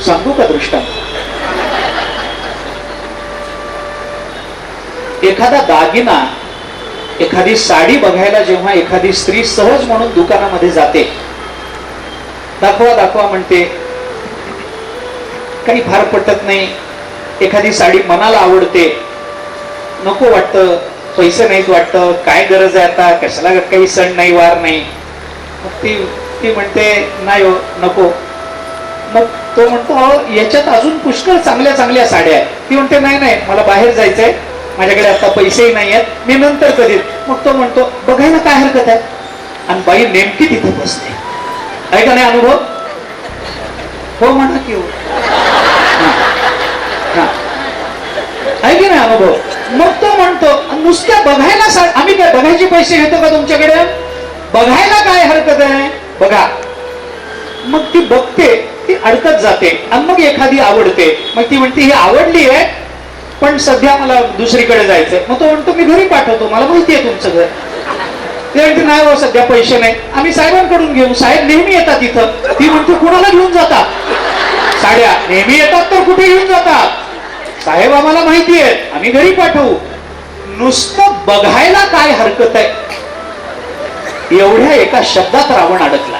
सांगू का दृष्टांत? एखादा दागिना, एखादी साडी बघायला जेव्हा एखादी स्त्री सहज म्हणून दुकानामध्ये जाते, दाखवा दाखवा म्हणते, काही फार पटत नाही. एखादी साडी मनाला आवडते, नको वाटतं, पैसे नाहीत वाटतं, काय गरज आहे आता, कशाला काही सण नाही वार नाही. मग ती म्हणते नाही हो नको. मग तो म्हणतो याच्यात अजून पुष्कळ चांगल्या चांगल्या साड्या आहेत. ती म्हणते नाही नाही मला बाहेर जायचंय, माझ्याकडे आता पैसेही नाही आहेत, मी नंतर करीन. मग तो म्हणतो बघायला काय हरकत आहे. आणि बाई नेमकी तिथे बसते. आहे का नाही अनुभव? हो म्हणा की हो. आहे की नाही अनुभव? मग तो म्हणतो नुसत्या बघायला आम्ही काय बघायचे पैसे घेतो का तुमच्याकडे? बघायला काय हरकत आहे, बघा. मग ती बघते, ती अडकत जाते आणि मग एखादी आवडते. मग ती म्हणते ही आवडली आहे पण सध्या मला दुसरीकडे जायचंय. मग तो म्हणतो मी घरी पाठवतो, मला माहिती आहे तुमचं घर. ते म्हणते नाही हो सध्या पैसे नाही, आम्ही साहेबांकडून घेऊ, साहेब नेहमी येतात इथं. ती म्हणते कुणाला घेऊन जातात? साड्या नेहमी येतात तर कुठे घेऊन जातात? साहेब आम्हाला माहिती आहे, आम्ही घरी पाठवू. नुसतं बघायला काय हरकत आहे, एवढ्या एका शब्दात रावण अडकला.